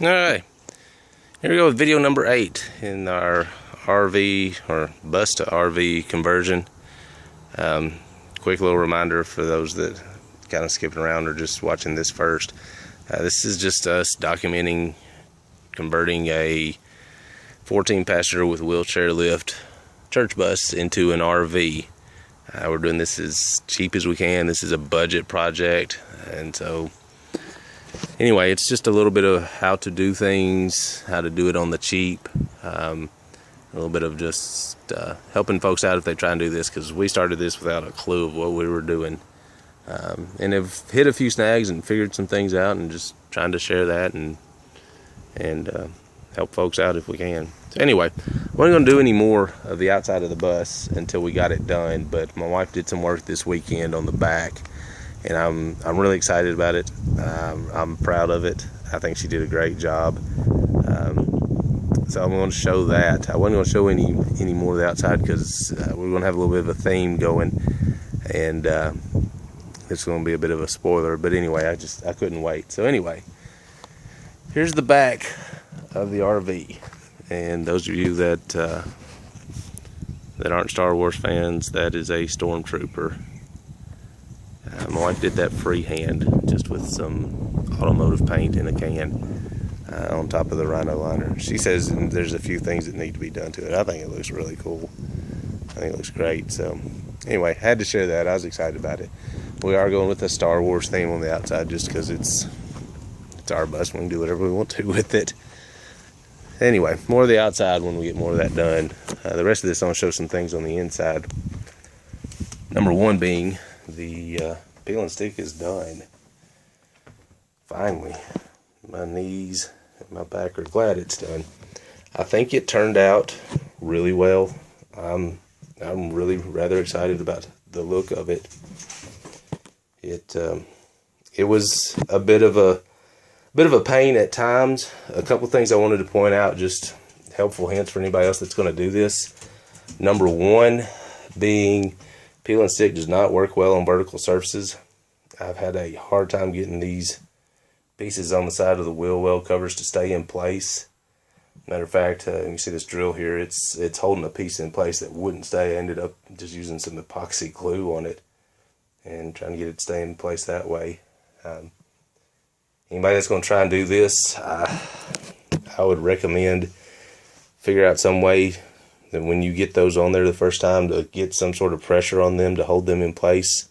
Alright, here we go with video number 8 in our RV or bus to RV conversion. Quick little reminder for those that kind of skipping around or just watching this first. This is just us documenting converting a 14-passenger with wheelchair lift church bus into an RV. We're doing this as cheap as we can. This is a budget project, and so anyway, it's just a little bit of how to do things, how to do it on the cheap, a little bit of just helping folks out if they try and do this, because we started this without a clue of what we were doing, and have hit a few snags and figured some things out, and just trying to share that and help folks out if we can. So anyway, we weren't going to do any more of the outside of the bus until we got it done, but my wife did some work this weekend on the back, and I'm really excited about it. I'm proud of it. I think she did a great job. So I'm going to show that. I wasn't going to show any more of the outside because we're going to have a little bit of a theme going, and it's going to be a bit of a spoiler. But anyway, I couldn't wait. So anyway, here's the back of the RV, and those of you that aren't Star Wars fans, that is a stormtrooper. My wife did that freehand, just with some automotive paint in a can on top of the Rhino liner. She says there's a few things that need to be done to it. I think it looks really cool. I think it looks great. So anyway, had to share that. I was excited about it. We are going with a Star Wars theme on the outside just because it's our bus. We can do whatever we want to with it. Anyway, more of the outside when we get more of that done. The rest of this, I'm going to show some things on the inside. Number one being the peel and stick is done. Finally, my knees and my back are glad it's done. I think it turned out really well. I'm really rather excited about the look of it. It was a bit of a pain at times. A couple things I wanted to point out, just helpful hints for anybody else that's going to do this. Number one being, peel and stick does not work well on vertical surfaces. I've had a hard time getting these pieces on the side of the wheel well covers to stay in place. Matter of fact, you see this drill here, it's holding a piece in place that wouldn't stay. I ended up just using some epoxy glue on it and trying to get it to stay in place that way. Anybody that's going to try and do this, I would recommend figure out some way that when you get those on there the first time, to get some sort of pressure on them to hold them in place.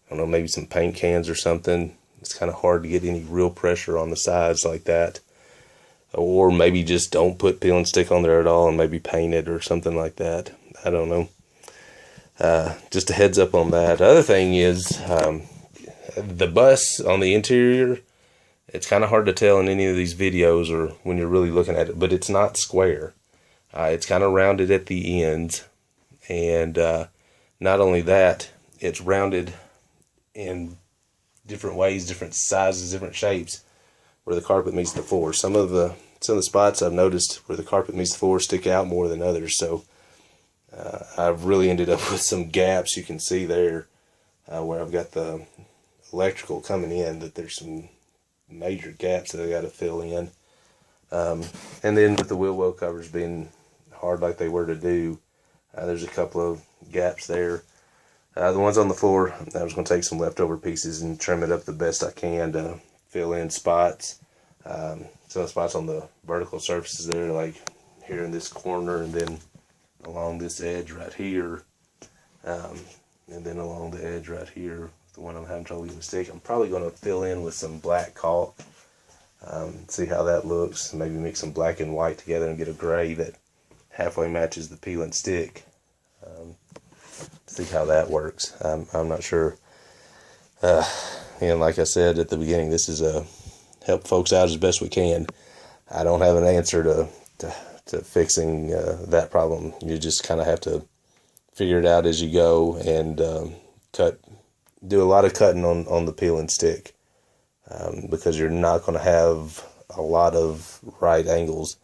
I don't know, maybe some paint cans or something. It's kind of hard to get any real pressure on the sides like that. Or maybe just don't put peel and stick on there at all and maybe paint it or something like that. I don't know. Just a heads up on that. The other thing is, the bus on the interior, it's kind of hard to tell in any of these videos or when you're really looking at it, but it's not square. It's kind of rounded at the ends, and not only that, it's rounded in different ways, different sizes, different shapes, where the carpet meets the floor. Some of the spots I've noticed where the carpet meets the floor stick out more than others, so I've really ended up with some gaps. You can see there where I've got the electrical coming in, that there's some major gaps that I got to fill in. And then with the wheel well covers being hard like they were to do, there's a couple of gaps there. The ones on the floor, I was going to take some leftover pieces and trim it up the best I can to fill in spots. Some spots on the vertical surfaces there, like here in this corner, and then along this edge right here, and then along the edge right here, the one I'm having trouble getting to stick. I'm probably going to fill in with some black caulk, see how that looks. Maybe mix some black and white together and get a gray that halfway matches the peel and stick. See how that works. I'm not sure. And like I said at the beginning, this is help folks out as best we can. I don't have an answer to fixing that problem. You just kind of have to figure it out as you go, and do a lot of cutting on the peel and stick, because you're not going to have a lot of right angles,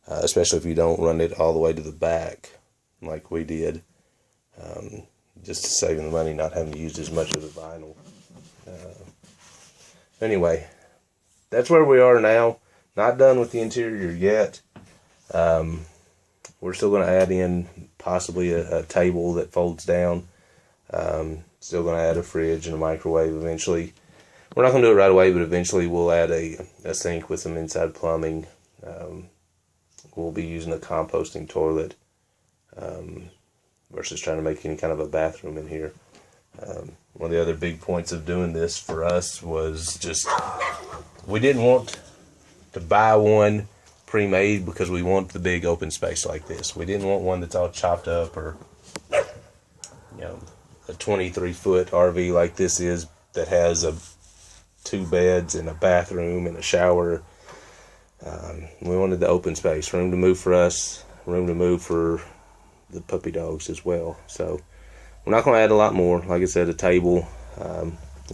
especially if you don't run it all the way to the back like we did, just to save the money, not having to use as much of the vinyl. Anyway, that's where we are now. Not done with the interior yet. We're still going to add in possibly a table that folds down. Still going to add a fridge and a microwave eventually. We're not going to do it right away, but eventually we'll add a sink with some inside plumbing. We'll be using a composting toilet versus trying to make any kind of a bathroom in here. One of the other big points of doing this for us was just, we didn't want to buy one pre-made because we want the big open space like this. We didn't want one that's all chopped up, or a 23-foot RV like this is, that has 2 beds and a bathroom and a shower. We wanted the open space, room to move for us, room to move for the puppy dogs as well. So we're not going to add a lot more. Like I said, a table.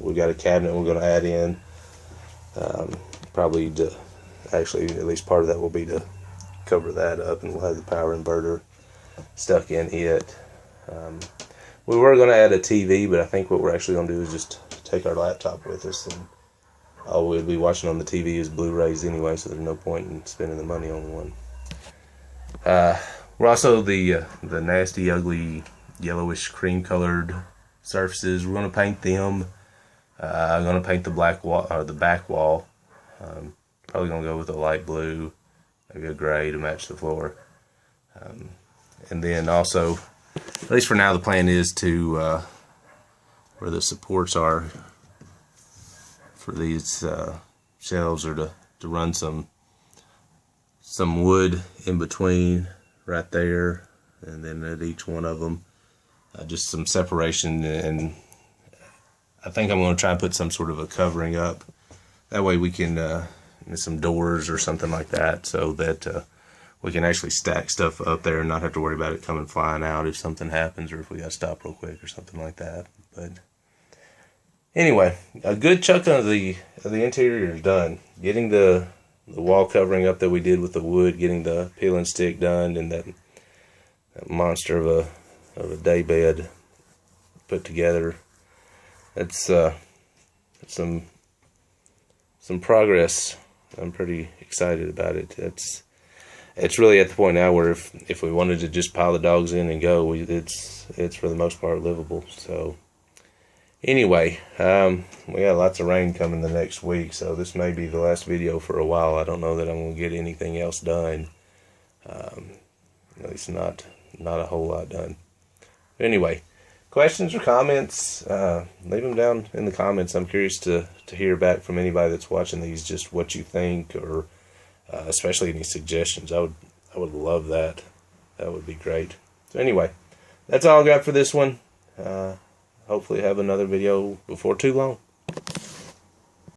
We've got a cabinet we're going to add in. Probably to, actually, at least part of that will be to cover that up, and we'll have the power inverter stuck in it. We were going to add a TV, but I think what we're actually going to do is just take our laptop with us, and all we'll be watching on the TV is Blu-rays anyway, so there's no point in spending the money on one. We're also the nasty, ugly, yellowish cream colored surfaces. We're going to paint them. I'm going to paint the black wall, or the back wall. Probably going to go with a light blue, maybe a gray to match the floor. And then also, at least for now, the plan is to, where the supports are for these shelves, are to run some wood in between right there, and then at each one of them, just some separation. And I think I'm going to try and put some sort of a covering up. That way we can, some doors or something like that, so that we can actually stack stuff up there and not have to worry about it coming flying out if something happens, or if we got to stop real quick or something like that. But anyway, a good chunk of the interior is done. Getting the wall covering up that we did with the wood, getting the peel and stick done, and that monster of a day bed put together. It's some progress. I'm pretty excited about it. It's really at the point now where if we wanted to just pile the dogs in and go, it's for the most part livable. So anyway, we got lots of rain coming the next week, so this may be the last video for a while. I don't know that I'm going to get anything else done. At least not a whole lot done. Anyway, questions or comments, leave them down in the comments. I'm curious to hear back from anybody that's watching these, just what you think, or especially any suggestions. I would love that. That would be great. So anyway, that's all I got for this one. Hopefully have another video before too long.